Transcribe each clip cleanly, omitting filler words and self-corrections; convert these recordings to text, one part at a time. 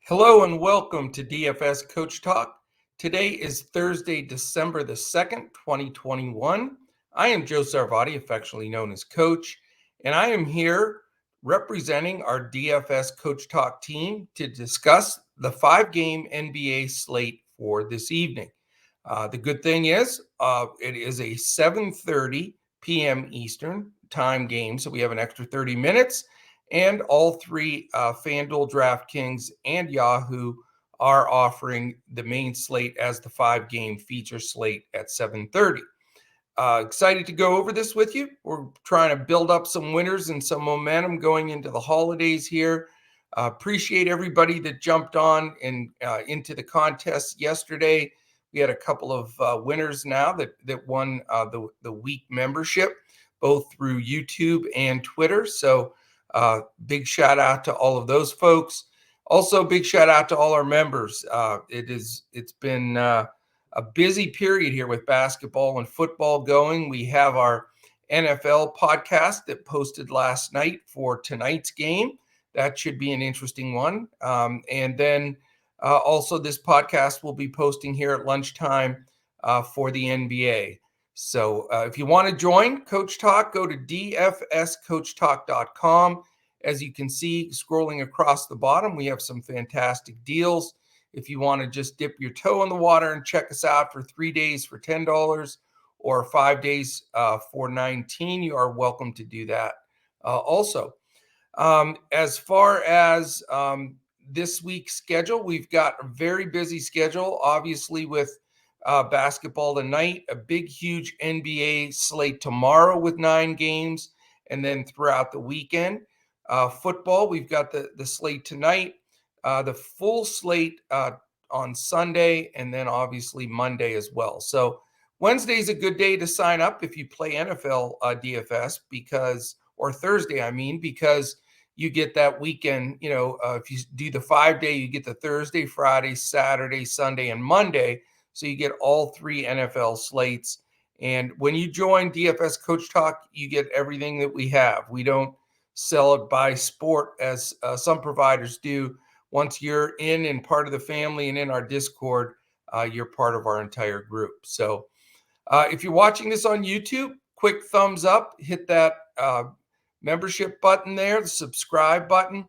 Hello and welcome to DFS Coach Talk. Today is Thursday, December the 2nd, 2021. I am Joe Sarvati, affectionately known as Coach, and I am here representing our DFS Coach Talk team to discuss the 5-game NBA slate for this evening. The good thing is it is a 7:30 p.m. Eastern time game, so we have an extra 30 minutes. And all three, FanDuel, Draftkings, and Yahoo, are offering the main slate as the 5-game feature slate at 7:30. Excited to go over this with you. We're trying to build up some winners and some momentum going into the holidays here. Appreciate everybody that jumped on and into the contest yesterday. We had a couple of winners now that won the week membership, both through YouTube and Twitter. So big shout out to all of those folks. Also, big shout out to all our members. It's been a busy period here with basketball and football going. We have our NFL podcast that posted last night for tonight's game. That should be an interesting one. And then also this podcast will be posting here at lunchtime for the NBA. So if you want to join Coach Talk, go to dfscoachtalk.com. As you can see, scrolling across the bottom, we have some fantastic deals. If you want to just dip your toe in the water and check us out for 3 days for $10 or 5 days for $19, you are welcome to do that also. As far as this week's schedule, we've got a very busy schedule, obviously with basketball tonight, a big, huge NBA slate tomorrow with 9 games, and then throughout the weekend. Football, we've got the slate tonight, the full slate on Sunday, and then obviously Monday as well. So Wednesday is a good day to sign up if you play NFL DFS or Thursday, because you get that weekend. If you do the 5-day, you get the Thursday, Friday, Saturday, Sunday, and Monday. So you get all 3 NFL slates. And when you join DFS Coach Talk, you get everything that we have. We don't sell it by sport as some providers do. Once you're in and part of the family and in our Discord, you're part of our entire group. So if you're watching this on YouTube, quick thumbs up, hit that membership button there, the subscribe button,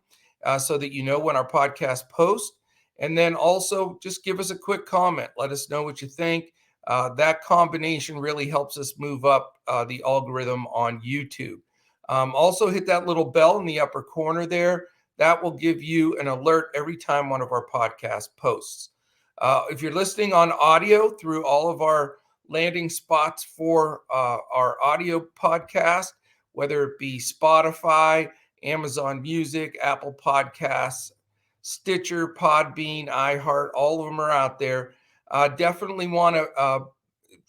so that you know when our podcast posts. And then also just give us a quick comment. Let us know what you think. That combination really helps us move up the algorithm on YouTube. Also hit that little bell in the upper corner there. That will give you an alert every time one of our podcast posts. If you're listening on audio through all of our landing spots for our audio podcast, whether it be Spotify, Amazon Music, Apple Podcasts, Stitcher, Podbean, iHeart, all of them are out there. Definitely want to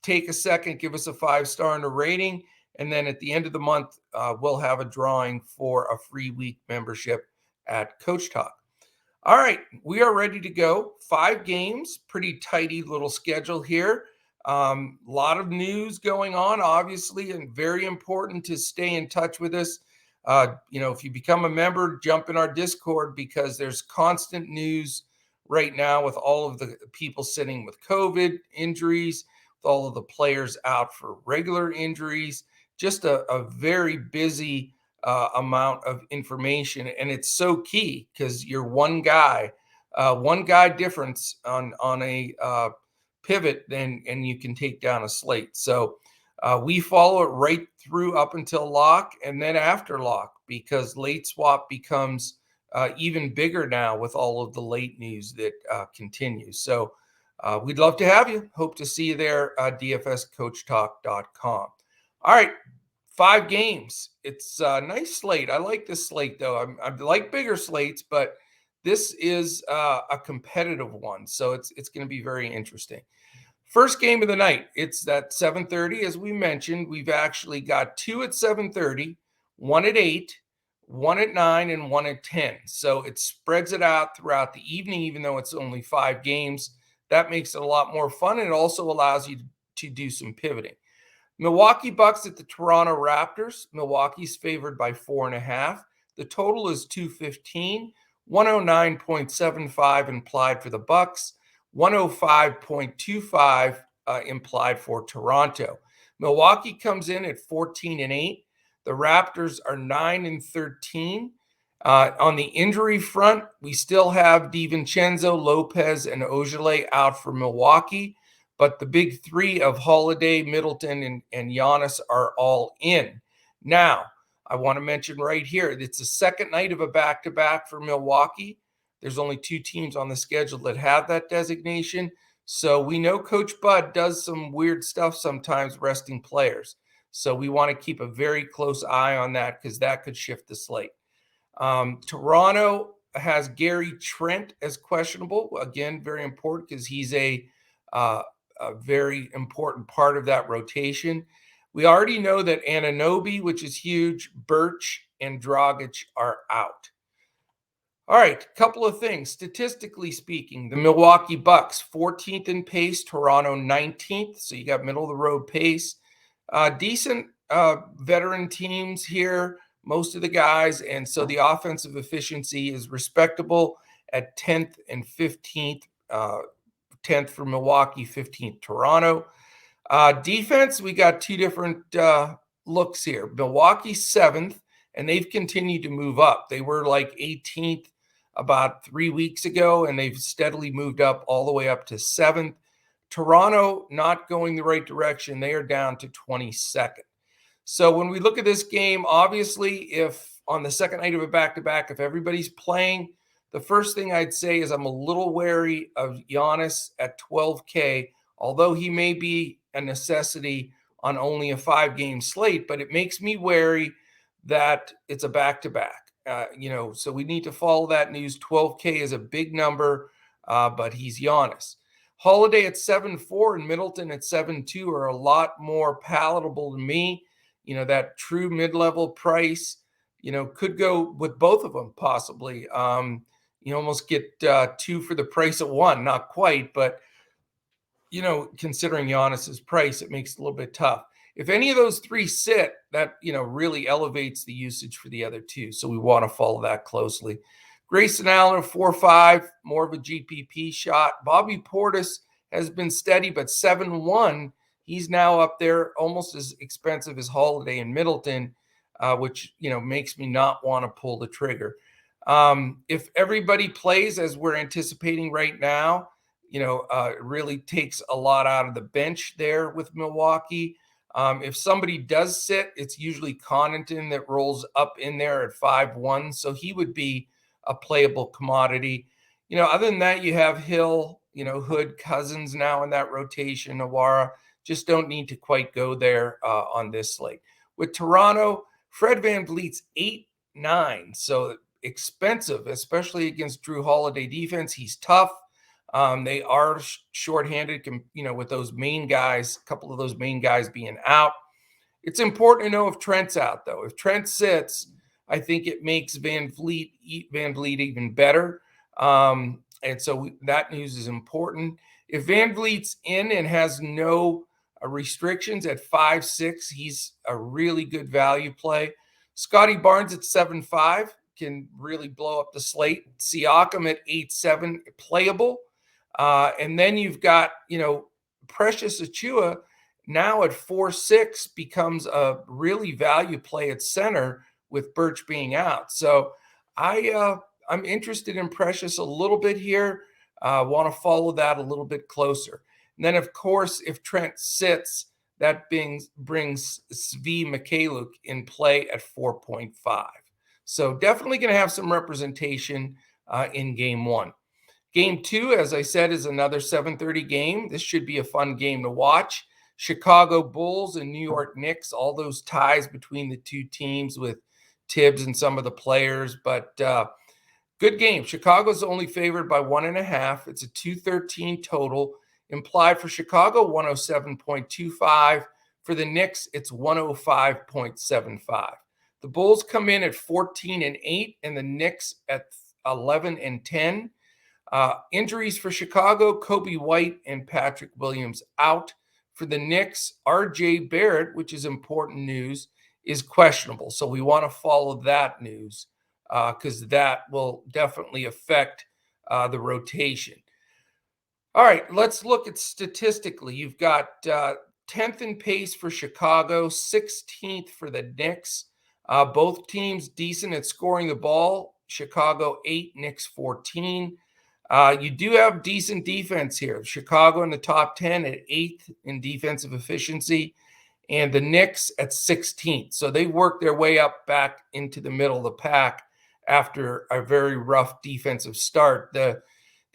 take a second, give us a 5-star and a rating. And then at the end of the month, we'll have a drawing for a free week membership at Coach Talk. All right, we are ready to go. 5 games, pretty tidy little schedule here. A lot of news going on, obviously, and very important to stay in touch with us. If you become a member, jump in our Discord because there's constant news right now with all of the people sitting with COVID injuries, with all of the players out for regular injuries. Just a very busy amount of information, and it's so key because you're one guy difference on a pivot, and you can take down a slate. So we follow it right through up until lock and then after lock, because late swap becomes even bigger now with all of the late news that continues. So we'd love to have you. Hope to see you there, dfscoachtalk.com. All right, 5 games. It's a nice slate. I like this slate, though. I like bigger slates, but this is a competitive one, so it's going to be very interesting. First game of the night, it's at 7:30. As we mentioned, we've actually got 2 at 7:30, 1 at 8, 1 at 9, and 1 at 10. So it spreads it out throughout the evening, even though it's only 5 games. That makes it a lot more fun, and it also allows you to do some pivoting. Milwaukee Bucks at the Toronto Raptors. Milwaukee's favored by 4.5. The total is 215. 109.75 implied for the Bucks, 105.25 implied for Toronto. Milwaukee comes in at 14-8. The Raptors are 9-13. On the injury front, we still have DiVincenzo, Lopez, and Ojale out for Milwaukee, but the big three of Holiday, Middleton, and Giannis are all in. Now, I want to mention right here, it's the second night of a back-to-back for Milwaukee. There's only two teams on the schedule that have that designation. So we know Coach Bud does some weird stuff sometimes resting players. So we want to keep a very close eye on that because that could shift the slate. Toronto has Gary Trent as questionable. Again, very important because he's a very important part of that rotation. We already know that Anunoby, which is huge, Birch, and Dragic are out. All right, a couple of things. Statistically speaking, the Milwaukee Bucks, 14th in pace, Toronto 19th. So you got middle of the road pace. Decent veteran teams here, most of the guys. And so the offensive efficiency is respectable at 10th and 15th. 10th for Milwaukee, 15th Toronto. Defense, we got two different looks here. Milwaukee 7th, and they've continued to move up. They were like 18th about 3 weeks ago, and they've steadily moved up all the way up to 7th. Toronto not going the right direction. They are down to 22nd. So when we look at this game, obviously, if on the second night of a back-to-back, if everybody's playing, the first thing I'd say is I'm a little wary of Giannis at 12K, although he may be a necessity on only a 5-game slate, but it makes me wary that it's a back-to-back. So we need to follow that news. 12K is a big number, but he's Giannis. Holiday at 7.4 and Middleton at 7.2 are a lot more palatable to me. That true mid-level price, could go with both of them possibly. You almost get two for the price of one, not quite, but considering Giannis's price, it makes it a little bit tough. If any of those three sit, that really elevates the usage for the other two. So we want to follow that closely. Grayson Allen 4.5, more of a GPP shot. Bobby Portis has been steady, but 7.1. He's now up there, almost as expensive as Holiday and Middleton, which makes me not want to pull the trigger. If everybody plays as we're anticipating right now, it really takes a lot out of the bench there with Milwaukee. If somebody does sit, it's usually Connaughton that rolls up in there at 5.1. So he would be a playable commodity. Other than that, you have Hill, Hood, Cousins now in that rotation. Nawara just don't need to quite go there on this slate. With Toronto, Fred VanVleet's 8.9. So expensive, especially against Drew Holiday defense. He's tough. They are shorthanded, with those main guys, a couple of those main guys being out. It's important to know if Trent's out, though. If Trent sits, I think it makes VanVleet even better. And so that news is important. If VanVleet's in and has no restrictions at 5.6, he's a really good value play. Scotty Barnes at 7.5 can really blow up the slate. Siakam at 8.7, playable. And then you've got, Precious Achiuwa now at 4.6 becomes a really value play at center with Birch being out. So I'm interested in Precious a little bit here. Want to follow that a little bit closer. And then, of course, if Trent sits, that brings Svi Mikhailiuk in play at 4.5. So definitely going to have some representation in game one. Game two, as I said, is another 7:30 game. This should be a fun game to watch. Chicago Bulls and New York Knicks, all those ties between the two teams with Tibbs and some of the players. But good game. Chicago's only favored by 1.5. It's a 213 total. Implied for Chicago, 107.25. For the Knicks, it's 105.75. The Bulls come in at 14-8, and the Knicks at 11-10. Injuries for Chicago, Kobe White and Patrick Williams out. For the Knicks, RJ Barrett, which is important news, is questionable. So we want to follow that news because that will definitely affect the rotation. All right, let's look at statistically. You've got 10th in pace for Chicago, 16th for the Knicks. Both teams decent at scoring the ball. Chicago 8, Knicks 14. You do have decent defense here. Chicago in the top 10 at 8th in defensive efficiency, and the Knicks at 16th. So they worked their way up back into the middle of the pack after a very rough defensive start. The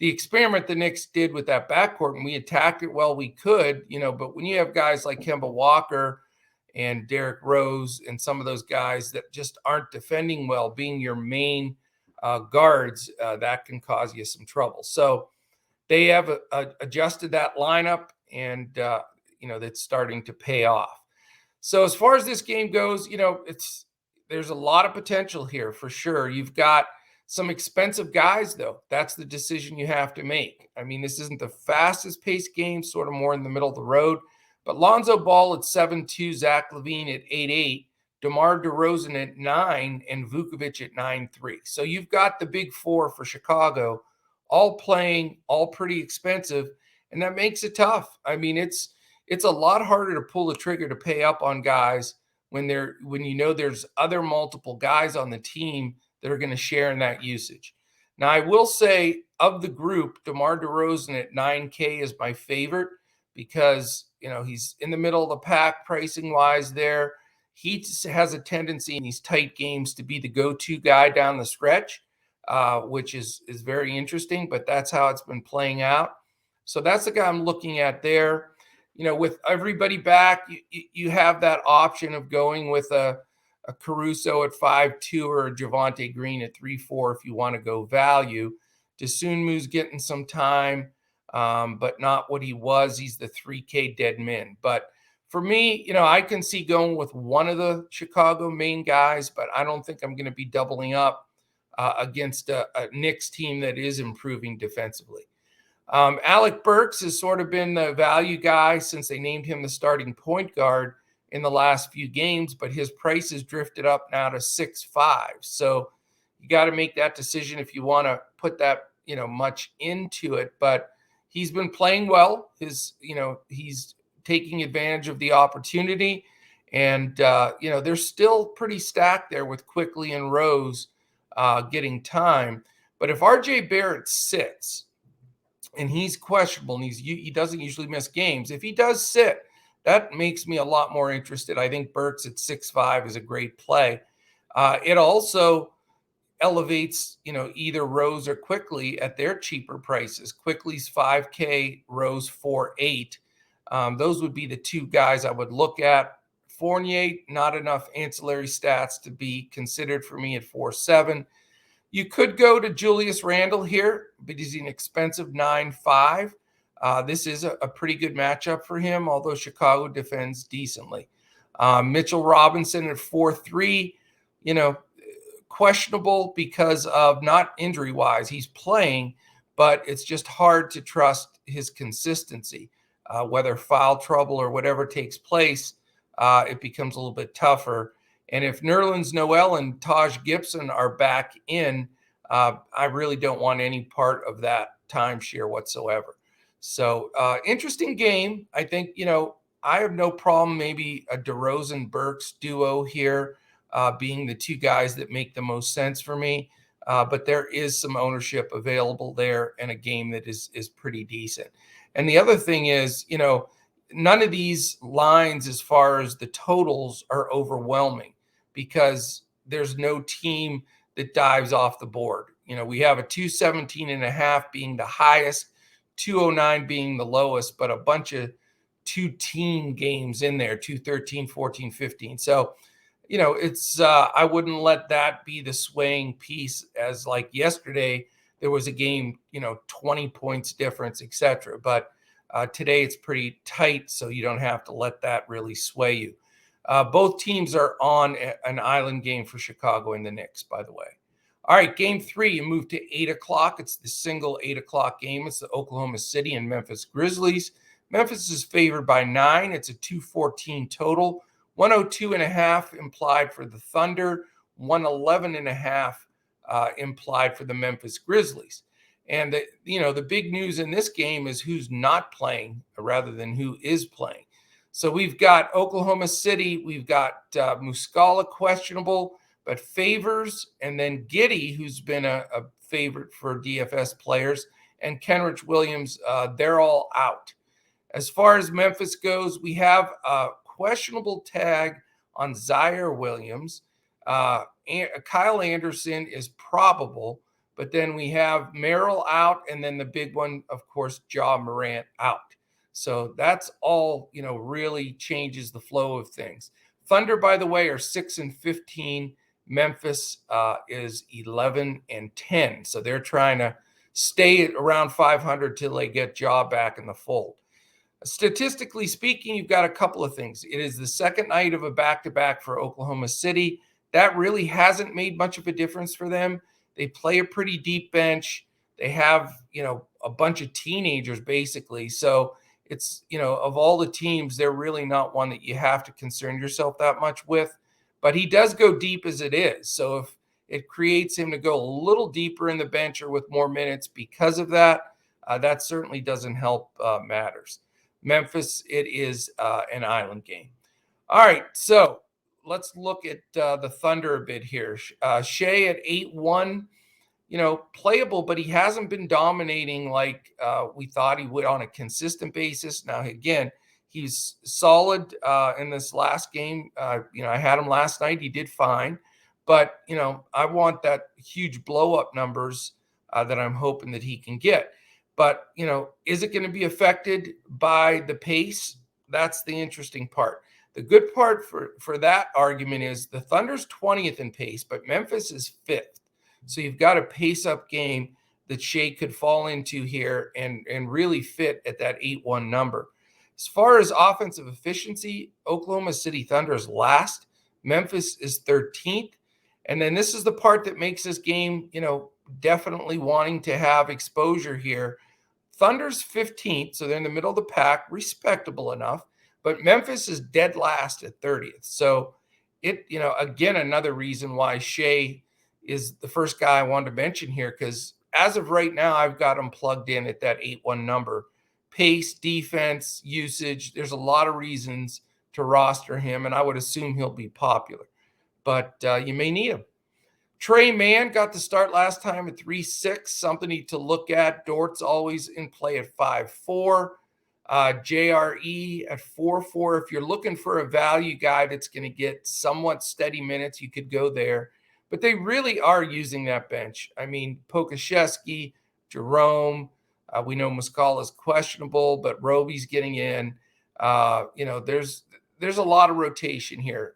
experiment the Knicks did with that backcourt, and we attacked it well we could, but when you have guys like Kemba Walker and Derrick Rose and some of those guys that just aren't defending well, being your main guards, that can cause you some trouble. So they have adjusted that lineup, and that's starting to pay off. So as far as this game goes, there's a lot of potential here for sure. You've got some expensive guys, though. That's the decision you have to make. I mean, this isn't the fastest paced game, sort of more in the middle of the road. But Lonzo Ball at 7-2, Zach LaVine at 8-8, DeMar DeRozan at 9, and Vucevic at 9-3. So you've got the big four for Chicago, all playing, all pretty expensive, and that makes it tough. I mean, it's a lot harder to pull the trigger to pay up on guys when there's other multiple guys on the team that are going to share in that usage. Now, I will say of the group, DeMar DeRozan at 9K is my favorite because, he's in the middle of the pack pricing wise there. He has a tendency in these tight games to be the go-to guy down the stretch, which is very interesting, but that's how it's been playing out. So that's the guy I'm looking at there. With everybody back, you have that option of going with a Caruso at 5-2 or a Javonte Green at 3-4 if you want to go value. Dosunmu's getting some time, but not what he was. He's the 3K dead min. But for me, I can see going with one of the Chicago main guys, but I don't think I'm going to be doubling up against a Knicks team that is improving defensively. Alec Burks has sort of been the value guy since they named him the starting point guard in the last few games, but his price has drifted up now to 6.5. So you got to make that decision if you want to put that, much into it. But he's been playing well. He's taking advantage of the opportunity. And, they're still pretty stacked there with Quickly and Rose getting time. But if RJ Barrett sits, and he's questionable, and he doesn't usually miss games, if he does sit, that makes me a lot more interested. I think Burks at 6.5 is a great play. It also elevates, either Rose or Quickly at their cheaper prices. Quickly's 5K, Rose 4.8. Those would be the two guys I would look at. Fournier, not enough ancillary stats to be considered for me at 4.7. You could go to Julius Randle here, but he's an expensive 9.5. This is a pretty good matchup for him, although Chicago defends decently. Mitchell Robinson at 4.3, questionable because of not injury-wise. He's playing, but it's just hard to trust his consistency. Whether foul trouble or whatever takes place, it becomes a little bit tougher. And if Nerlens Noel and Taj Gibson are back in, I really don't want any part of that timeshare whatsoever. So interesting game. I think, I have no problem maybe a DeRozan-Burks duo here being the two guys that make the most sense for me. But there is some ownership available there and a game that is pretty decent. And the other thing is, none of these lines as far as the totals are overwhelming because there's no team that dives off the board. We have a 217.5 being the highest, 209 being the lowest, but a bunch of 2-team games in there, 213, 14, 15. So, it's I wouldn't let that be the swaying piece as like yesterday there was a game, 20 points difference, etc. But today it's pretty tight, so you don't have to let that really sway you. Both teams are on an island game for Chicago and the Knicks, by the way. All right, game 3, you move to 8 o'clock. It's the single 8 o'clock game. It's the Oklahoma City and Memphis Grizzlies. Memphis is favored by 9. It's a 214 total. 102.5 implied for the Thunder. 111.5 implied for the Memphis Grizzlies. And the big news in this game is who's not playing rather than who is playing. So we've got Oklahoma City, we've got Muscala questionable, but Favors, and then Giddy, who's been a favorite for DFS players, and Kenrich Williams, they're all out. As far as Memphis goes, we have a questionable tag on Zaire Williams. Kyle Anderson is probable, but then we have Merrill out, and then the big one, of course, Ja Morant out. So that's all, really changes the flow of things. Thunder, by the way, are 6-15. Memphis is 11-10. So they're trying to stay at around 500 till they get Ja back in the fold. Statistically speaking, you've got a couple of things. It is the second night of a back-to-back for Oklahoma City. That really hasn't made much of a difference for them. They play a pretty deep bench. They have, a bunch of teenagers basically. So it's, of all the teams, they're really not one that you have to concern yourself that much with. But he does go deep as it is. So if it creates him to go a little deeper in the bench or with more minutes because of that, that certainly doesn't help matters. Memphis, it is an island game. All right, so let's look at the Thunder a bit here. Shea at 8-1, playable, but he hasn't been dominating like we thought he would on a consistent basis. Now, again, he's solid in this last game. I had him last night. He did fine. But, I want that huge blow-up numbers that I'm hoping that he can get. But, is it going to be affected by the pace? That's the interesting part. The good part for that argument is the Thunder's 20th in pace, but Memphis is 5th. So you've got a pace-up game that Shea could fall into here and really fit at that 8-1 number. As far as offensive efficiency, Oklahoma City Thunder is last. Memphis is 13th. And then this is the part that makes this game, definitely wanting to have exposure here. Thunder's 15th, so they're in the middle of the pack, respectable enough. But Memphis is dead last at 30th. So it, again, another reason why Shea is the first guy I wanted to mention here, because as of right now, I've got him plugged in at that 8-1 number. Pace, defense, usage, there's a lot of reasons to roster him, and I would assume he'll be popular. But you may need him. Trey Mann got the start last time at 3-6, something to look at. Dort's always in play at 5-4. JRE at 4-4. If you're looking for a value guy that's going to get somewhat steady minutes, you could go there. But they really are using that bench. I mean, Pokashevsky, Jerome, we know Muscala is questionable, but Roby's getting in. There's a lot of rotation here,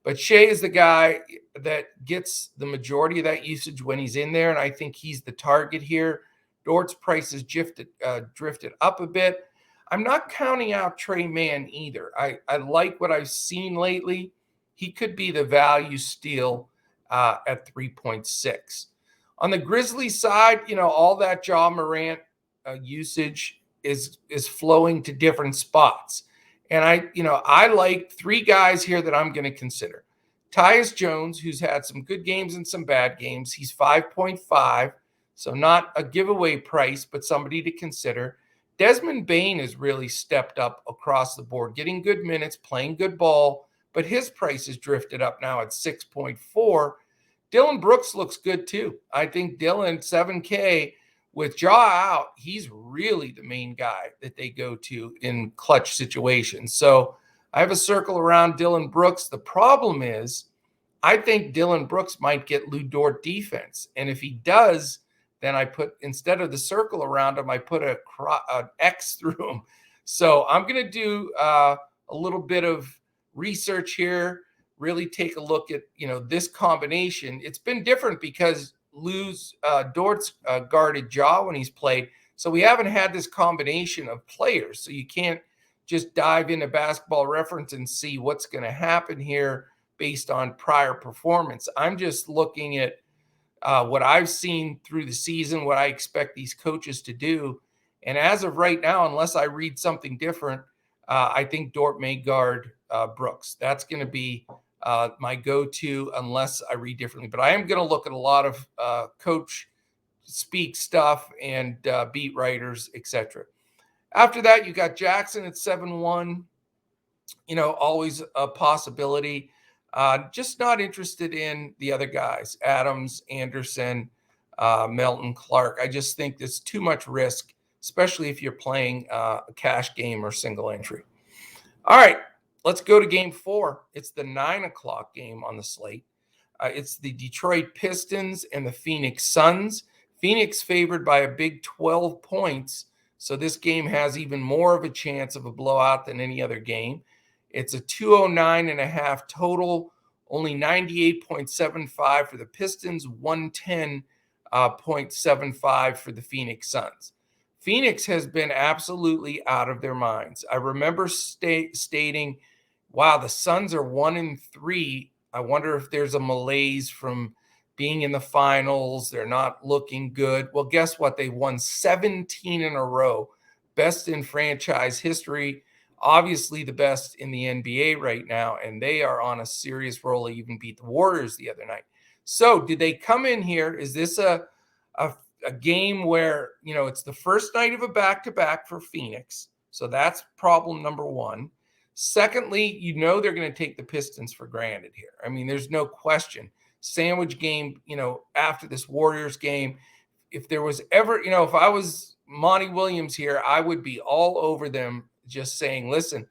but Shea is the guy that gets the majority of that usage when he's in there, and I think he's the target here. Dort's price has drifted up a bit. I'm not counting out Trey Mann either. I like what I've seen lately. He could be the value steal at 3.6. On the Grizzlies side, all that Ja Morant usage is flowing to different spots. And I like three guys here that I'm going to consider. Tyus Jones, who's had some good games and some bad games. He's 5.5, so not a giveaway price, but somebody to consider. Desmond Bane has really stepped up across the board, getting good minutes, playing good ball, but his price has drifted up now at 6.4. Dylan Brooks looks good too. I think Dylan, 7K, with Ja out, he's really the main guy that they go to in clutch situations. So I have a circle around Dylan Brooks. The problem is I think Dylan Brooks might get Lou Dort defense. And if he does, then I put, instead of the circle around him, I put an X through him. So I'm going to do a little bit of research here, really take a look at, this combination. It's been different because Dort's guarded Ja when he's played. So we haven't had this combination of players. So you can't just dive into Basketball Reference and see what's going to happen here based on prior performance. I'm just looking at what I've seen through the season, what I expect these coaches to do. And as of right now, unless I read something different, I think Dort may guard Brooks. That's going to be my go-to unless I read differently. But I am going to look at a lot of coach speak stuff and beat writers, etc. After that, you got Jackson at 7-1. Always a possibility. Just not interested in the other guys, Adams, Anderson, Melton, Clark. I just think there's too much risk, especially if you're playing a cash game or single entry. All right, let's go to game 4. It's the 9 o'clock game on the slate. It's the Detroit Pistons and the Phoenix Suns. Phoenix favored by a big 12 points, so this game has even more of a chance of a blowout than any other game. It's a 209.5 total, only 98.75 for the Pistons, 110.75 for the Phoenix Suns. Phoenix has been absolutely out of their minds. I remember stating, wow, the Suns are 1-3. I wonder if there's a malaise from being in the finals. They're not looking good. Well, guess what? They won 17 in a row. Best in franchise history. Obviously the best in the NBA right now. And they are on a serious roll. They even beat the Warriors the other night. So did they come in here? Is this a game where, it's the first night of a back-to-back for Phoenix? So that's problem number one. Secondly, they're going to take the Pistons for granted here. I mean, there's no question. Sandwich game, after this Warriors game, if there was ever, if I was Monty Williams here, I would be all over them just saying, listen,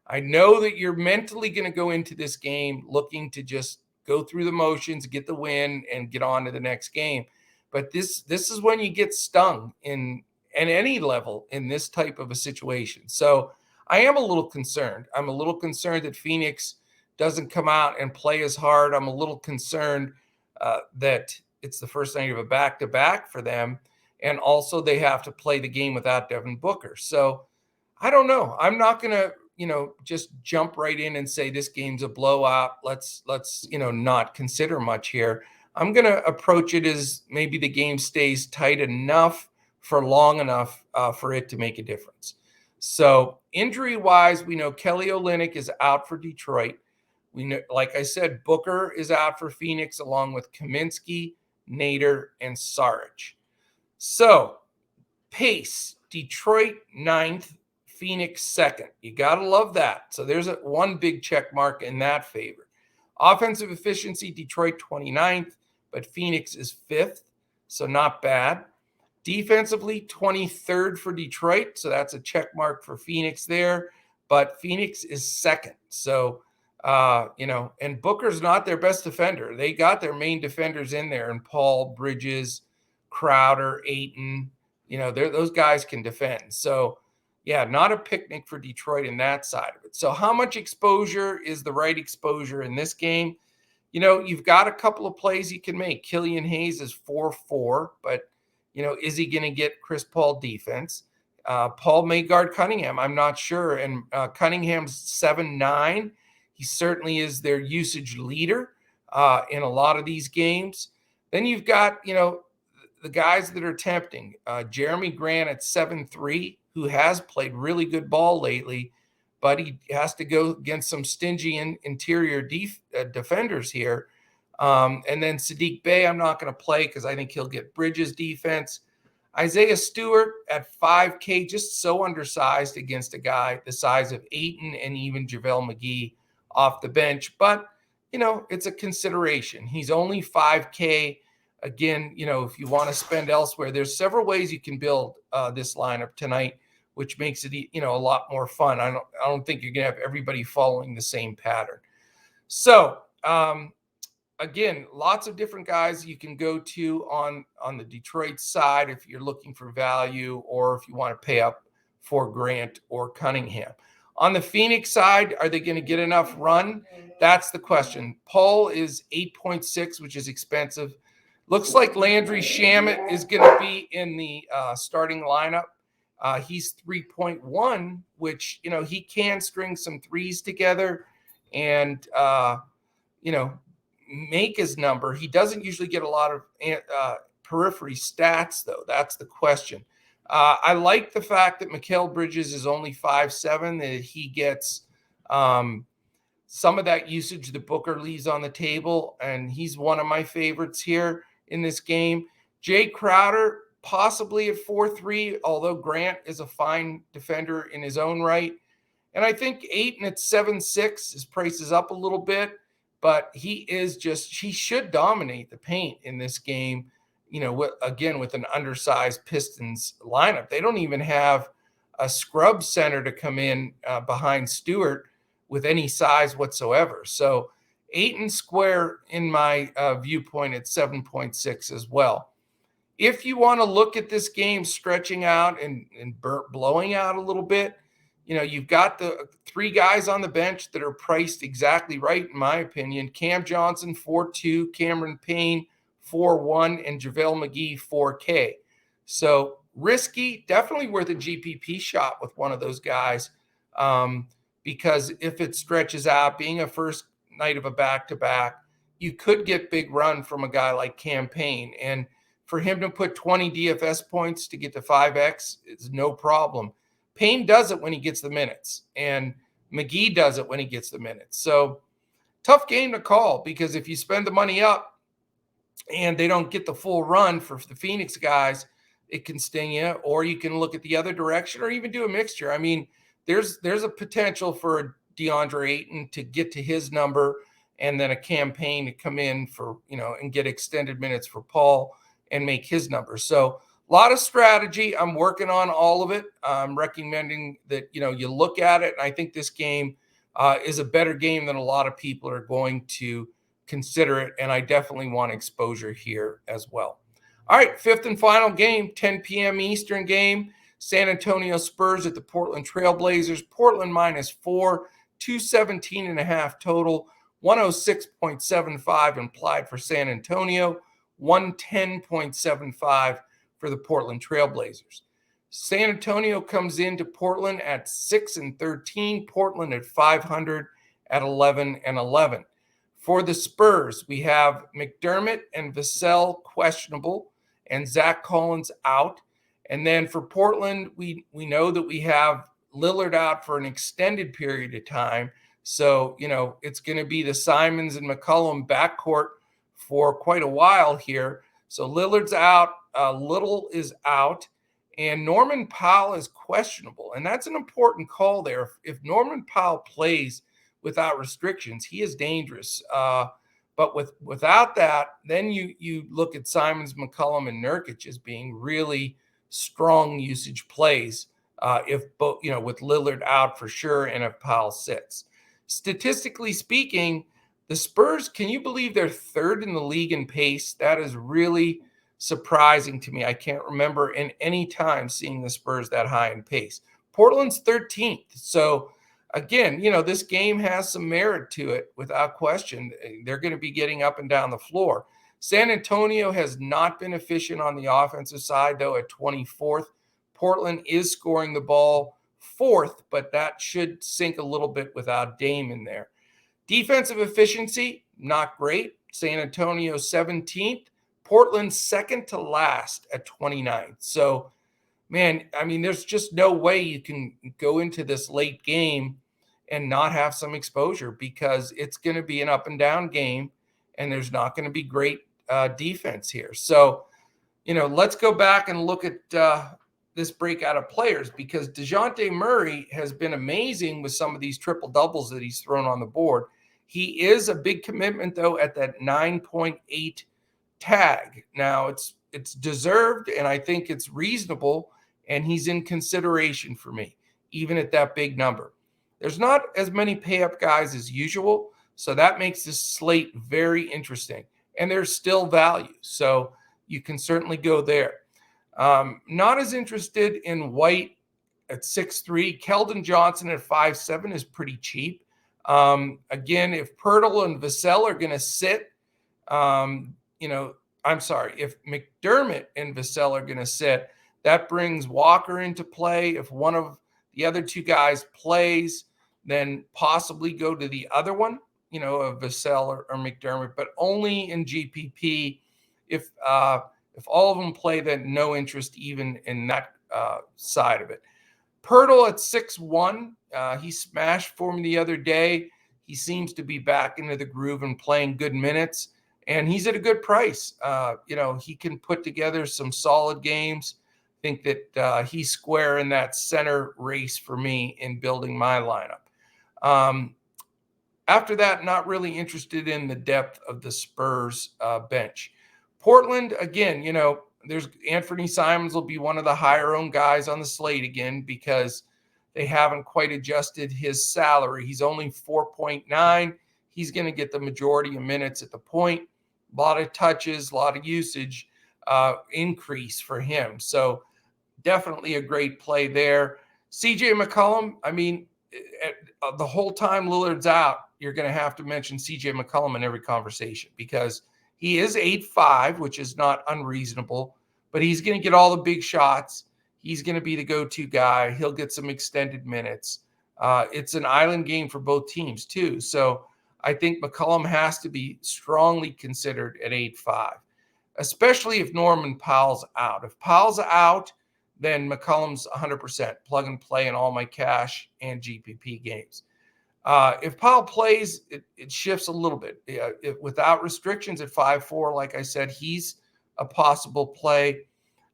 I know that you're mentally going to go into this game looking to just go through the motions, get the win, and get on to the next game. But this is when you get stung at any level in this type of a situation. So I am a little concerned. I'm a little concerned that Phoenix doesn't come out and play as hard. I'm a little concerned that it's the first night of a back-to-back for them. And also they have to play the game without Devin Booker. So I don't know. I'm not going to, just jump right in and say this game's a blowout. Let's not consider much here. I'm going to approach it as maybe the game stays tight enough for long enough for it to make a difference. So injury-wise, we know Kelly Olynyk is out for Detroit. We know, like I said, Booker is out for Phoenix along with Kaminsky, Nader, and Saric. So pace, Detroit 9th, Phoenix 2nd. You got to love that. So there's one big check mark in that favor. Offensive efficiency, Detroit 29th, but Phoenix is 5th, so not bad. Defensively, 23rd for Detroit, so that's a check mark for Phoenix there, but Phoenix is 2nd. So, and Booker's not their best defender. They got their main defenders in there, and Paul, Bridges, Crowder, Ayton, those guys can defend. So, yeah, not a picnic for Detroit in that side of it. So how much exposure is the right exposure in this game? You've got a couple of plays you can make. Killian Hayes is 4-4, but, is he going to get Chris Paul defense? Paul may guard Cunningham. I'm not sure. And Cunningham's 7-9. He certainly is their usage leader in a lot of these games. Then you've got, the guys that are tempting. Jeremy Grant at 7-3, who has played really good ball lately, but he has to go against some stingy interior defenders here. And then Sadiq Bey, I'm not going to play because I think he'll get Bridges defense. Isaiah Stewart at 5K, just so undersized against a guy the size of Ayton and even JaVale McGee off the bench. But, it's a consideration. He's only 5K. Again, if you want to spend elsewhere, there's several ways you can build this lineup tonight, which makes it, a lot more fun. I don't think you're going to have everybody following the same pattern. So, again, lots of different guys you can go to on the Detroit side if you're looking for value or if you want to pay up for Grant or Cunningham. On the Phoenix side, are they going to get enough run? That's the question. Paul is 8.6, which is expensive. Looks like Landry Shamet is going to be in the starting lineup. He's 3.1, which, he can string some threes together and, make his number. He doesn't usually get a lot of periphery stats, though. That's the question. I like the fact that Mikal Bridges is only 5'7", that he gets some of that usage that Booker leaves on the table, and he's one of my favorites here in this game. Jay Crowder, possibly at 4-3, although Grant is a fine defender in his own right. And I think Ayton at 7-6, his price is up a little bit, but he should dominate the paint in this game, with an undersized Pistons lineup. They don't even have a scrub center to come in behind Stewart with any size whatsoever. So Ayton square in my viewpoint at 7.6 as well. If you want to look at this game stretching out and blowing out a little bit, you've got the three guys on the bench that are priced exactly right, in my opinion. Cam Johnson, 4.2, Cameron Payne, 4.1, and JaVale McGee, 4K. So risky, definitely worth a GPP shot with one of those guys, because if it stretches out, being a first night of a back-to-back, you could get big run from a guy like Cam Payne. And for him to put 20 DFS points to get to 5X is no problem. Payne does it when he gets the minutes, and McGee does it when he gets the minutes. So tough game to call, because if you spend the money up and they don't get the full run for the Phoenix guys, it can sting you. Or you can look at the other direction, or even do a mixture. I mean, there's a potential for DeAndre Ayton to get to his number, and then a campaign to come in for, and get extended minutes for Paul and make his number. So a lot of strategy. I'm working on all of it. I'm recommending that, you look at it. And I think this game is a better game than a lot of people are going to consider it. And I definitely want exposure here as well. All right, fifth and final game, 10 p.m. Eastern game. San Antonio Spurs at the Portland Trailblazers. Portland -4, 217.5 total, 106.75 implied for San Antonio, 110.75 for the Portland Trailblazers. San Antonio comes into Portland at 6-13, Portland at 500 at 11-11. For the Spurs, we have McDermott and Vassell questionable, and Zach Collins out. And then for Portland, we know that we have Lillard out for an extended period of time. So, it's going to be the Simons and McCollum backcourt for quite a while here. So Lillard's out, Little is out, and Norman Powell is questionable. And that's an important call there. If Norman Powell plays without restrictions, he is dangerous. But without that, then you look at Simons, McCollum, and Nurkic as being really strong usage plays, if both, with Lillard out for sure, and if Powell sits. Statistically speaking, the Spurs, can you believe they're third in the league in pace? That is really surprising to me. I can't remember in any time seeing the Spurs that high in pace. Portland's 13th. So again, this game has some merit to it without question. They're going to be getting up and down the floor. San Antonio has not been efficient on the offensive side, though, at 24th. Portland is scoring the ball 4th, but that should sink a little bit without Dame in there. Defensive efficiency, not great. San Antonio 17th. Portland second to last at 29th. So, man, I mean, there's just no way you can go into this late game and not have some exposure, because it's going to be an up and down game, and there's not going to be great defense here. So, let's go back and look at this breakout of players, because DeJounte Murray has been amazing with some of these triple doubles that he's thrown on the board. He is a big commitment, though, at that 9.8 tag. Now, it's deserved, and I think it's reasonable, and he's in consideration for me, even at that big number. There's not as many pay-up guys as usual, so that makes this slate very interesting. And there's still value, so you can certainly go there. Not as interested in White at 6'3". Keldon Johnson at 5'7" is pretty cheap. Again, if Pirtle and Vassell are going to sit, if McDermott and Vassell are going to sit, that brings Walker into play. If one of the other two guys plays, then possibly go to the other one, of Vassell or McDermott, but only in GPP. If all of them play, then no interest even in that side of it. Pirtle at 6'1", he smashed for me the other day. He seems to be back into the groove and playing good minutes, and he's at a good price. He can put together some solid games. I think that he's square in that center race for me in building my lineup. After that, not really interested in the depth of the Spurs bench. Portland, again, there's Anthony Simons will be one of the higher owned guys on the slate again because they haven't quite adjusted his salary. He's only 4.9. He's going to get the majority of minutes at the point. A lot of touches, a lot of usage increase for him. So definitely a great play there. CJ McCollum, I mean, the whole time Lillard's out, you're going to have to mention CJ McCollum in every conversation because he is 8'5", which is not unreasonable, but he's going to get all the big shots. He's going to be the go-to guy. He'll get some extended minutes. It's an island game for both teams too. So I think McCollum has to be strongly considered at 8'5", especially if Norman Powell's out. If Powell's out, then McCollum's 100% plug and play in all my cash and GPP games. If Powell plays, it shifts a little bit. Without restrictions at 5'4", like I said, he's a possible play.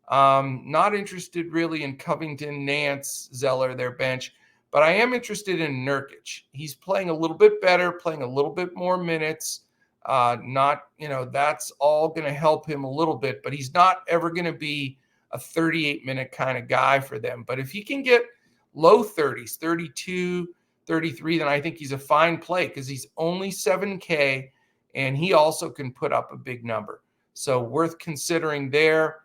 Not interested really in Covington, Nance, Zeller, their bench, but I am interested in Nurkic. He's playing a little bit better, playing a little bit more minutes. That's all going to help him a little bit, but he's not ever going to be a 38-minute kind of guy for them. But if he can get low 30s, 32, 33, then I think he's a fine play because he's only $7K and he also can put up a big number. So worth considering there.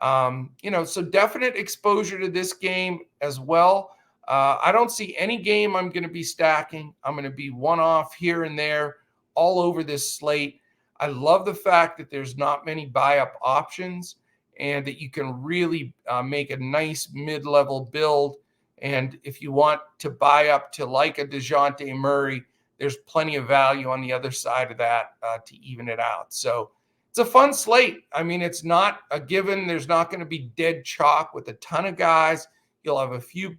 So definite exposure to this game as well. I don't see any game I'm going to be stacking. I'm going to be one-off here and there all over this slate. I love the fact that there's not many buy-up options and that you can really make a nice mid-level build. And if you want to buy up to like a DeJounte Murray, there's plenty of value on the other side of that to even it out. So it's a fun slate. I mean, it's not a given. There's not going to be dead chalk with a ton of guys. You'll have a few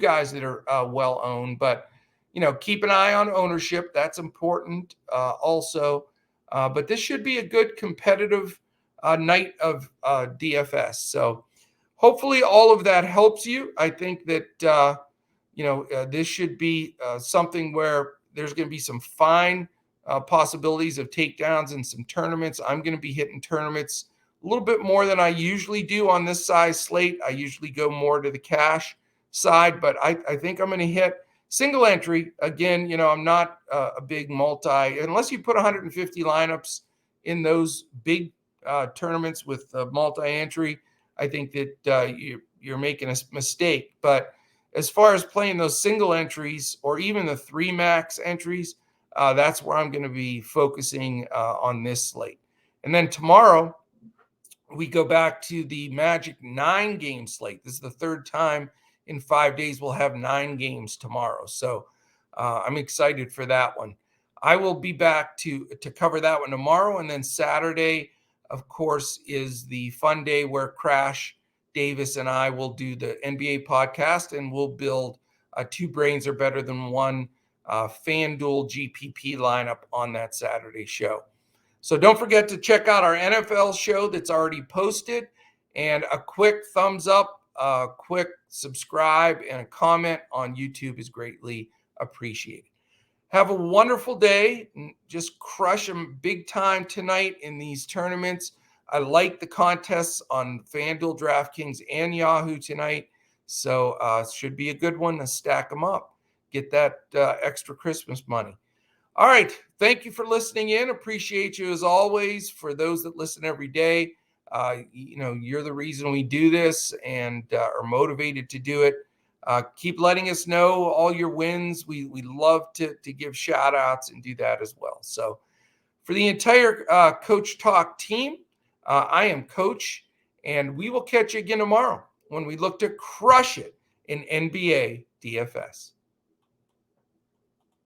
guys that are well-owned, but, keep an eye on ownership. That's important also. But this should be a good competitive night of DFS. So hopefully all of that helps you. I think that, this should be something where there's going to be some fine possibilities of takedowns in some tournaments. I'm going to be hitting tournaments a little bit more than I usually do on this size slate. I usually go more to the cash side, but I think I'm going to hit single entry. Again, I'm not a big unless you put 150 lineups in those big tournaments with multi-entry. I think that you're making a mistake. But as far as playing those single entries or even the 3 max entries, that's where I'm going to be focusing on this slate. And then tomorrow, we go back to the Magic 9-game slate. This is the third time in 5 days we'll have 9 games tomorrow. So I'm excited for that one. I will be back to cover that one tomorrow. And then Saturday, of course, is the fun day where Crash Davis and I will do the NBA podcast, and we'll build 2 brains are better than one FanDuel GPP lineup on that Saturday show. So don't forget to check out our NFL show that's already posted, and a quick thumbs up, a quick subscribe, and a comment on YouTube is greatly appreciated. Have a wonderful day. Just crush them big time tonight in these tournaments. I like the contests on FanDuel, DraftKings, and Yahoo tonight. So it should be a good one to stack them up. Get that extra Christmas money. All right. Thank you for listening in. Appreciate you as always. For those that listen every day, you're the reason we do this and are motivated to do it. Keep letting us know all your wins. We love to give shout outs and do that as well. So for the entire Coach Talk team, I am Coach, and we will catch you again tomorrow when we look to crush it in NBA DFS.